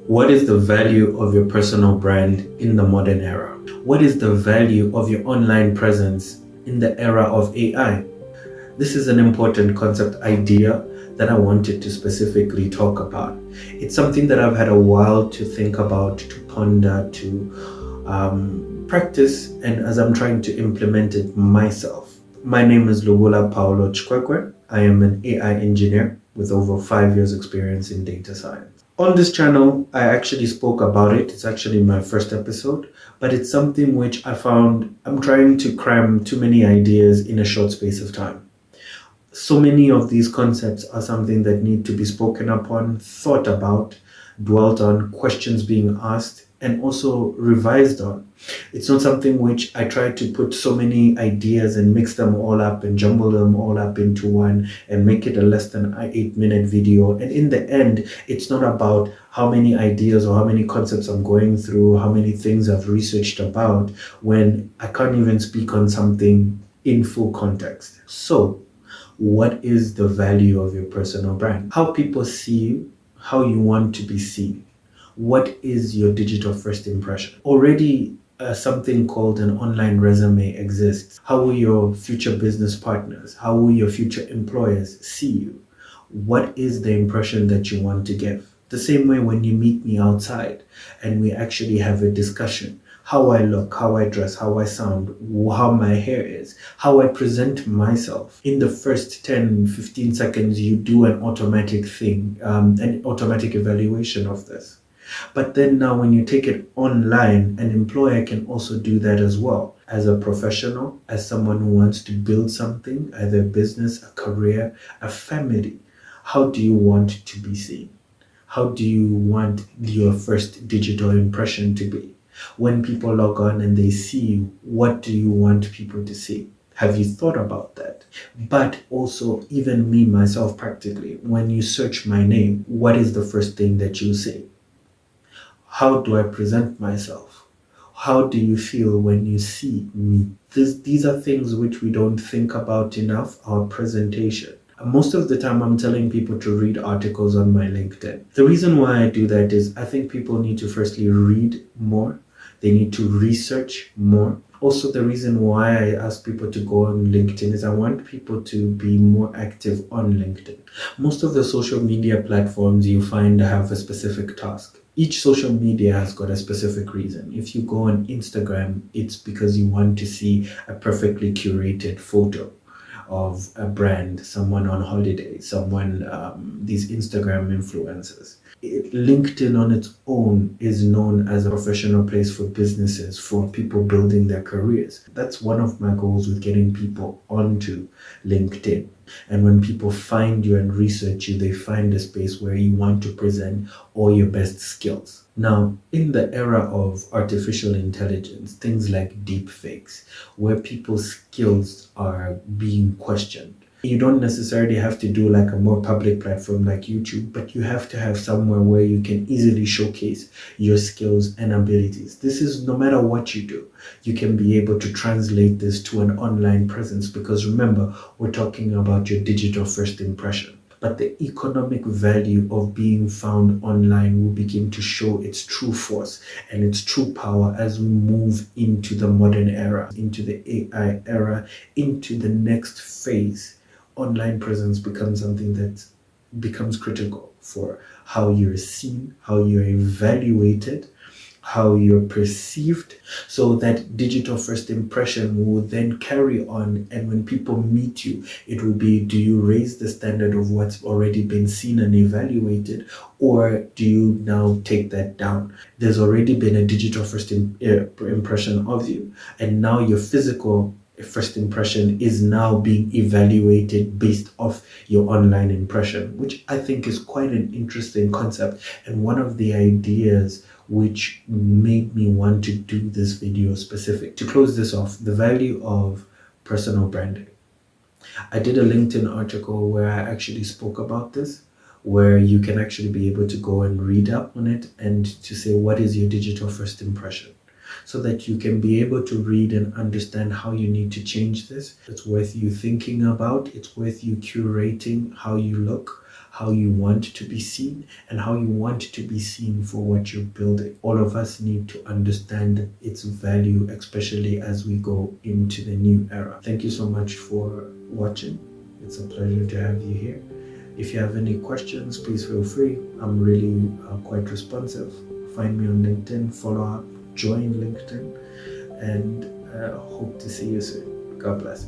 What is the value of your personal brand in the modern era? What is the value of your online presence in the era of AI? This is an important concept idea that I wanted to specifically talk about. It's something that I've had a while to think about, to ponder, to practice, and as I'm trying to implement it myself. My name is Lubula Paul Chikwekwe. I am an AI engineer with over 5 years experience in data science. On this channel, I actually spoke about it. It's actually my first episode, but it's something which I found I'm trying to cram too many ideas in a short space of time. So many of these concepts are something that need to be spoken upon, thought about, dwelt on, questions being asked, and also revised on. It's not something which I try to put so many ideas and mix them all up and jumble them all up into one and make it a less than 8-minute video. And in the end, it's not about how many ideas or how many concepts I'm going through, how many things I've researched about, when I can't even speak on something in full context. So, what is the value of your personal brand? How people see you, how you want to be seen. What is your digital first impression? Already something called an online resume exists. How will your future business partners, how will your future employers see you? What is the impression that you want to give? The same way when you meet me outside and we actually have a discussion, how I look, how I dress, how I sound, how my hair is, how I present myself. In the first 10, 15 seconds, you do an automatic thing, an automatic evaluation of this. But then now when you take it online, an employer can also do that as well. As a professional, as someone who wants to build something, either a business, a career, a family, how do you want to be seen? How do you want your first digital impression to be? When people log on and they see you, what do you want people to see? Have you thought about that? But also, even me, myself, practically, when you search my name, what is the first thing that you see? How do I present myself? How do you feel when you see me? These are things which we don't think about enough, our presentation. Most of the time, I'm telling people to read articles on my LinkedIn. The reason why I do that is I think people need to firstly read more. They need to research more. Also, the reason why I ask people to go on LinkedIn is I want people to be more active on LinkedIn. Most of the social media platforms you find have a specific task. Each social media has got a specific reason. If you go on Instagram, it's because you want to see a perfectly curated photo of a brand, someone on holiday, someone, these Instagram influencers. LinkedIn on its own is known as a professional place for businesses, for people building their careers. That's one of my goals with getting people onto LinkedIn. And when people find you and research you, they find a space where you want to present all your best skills. Now, in the era of artificial intelligence, things like deep fakes, where people's skills are being questioned, you don't necessarily have to do like a more public platform like YouTube, but you have to have somewhere where you can easily showcase your skills and abilities. This is no matter what you do, you can be able to translate this to an online presence, because remember, we're talking about your digital first impression. But the economic value of being found online will begin to show its true force and its true power as we move into the modern era, into the AI era, into the next phase. Online presence becomes something that becomes critical for how you're seen, how you're evaluated, how you're perceived. So that digital first impression will then carry on, and when people meet you, it will be, do you raise the standard of what's already been seen and evaluated, or do you now take that down? There's already been a digital first impression of you, and now your physical first impression is now being evaluated based off your online impression, which I think is quite an interesting concept, and one of the ideas which made me want to do this video specific. To close this off, the value of personal branding. I did a LinkedIn article where I actually spoke about this, where you can actually be able to go and read up on it and to say, what is your digital first impression? so that you can be able to read and understand how you need to change this. It's worth you thinking about. It's worth you curating how you look, how you want to be seen, and how you want to be seen for what you're building. All of us need to understand its value, especially as we go into the new era. Thank you so much for watching. It's a pleasure to have you here. If you have any questions, please feel free. I'm really quite responsive. Find me on LinkedIn, follow up, join LinkedIn, and hope to see you soon. God bless.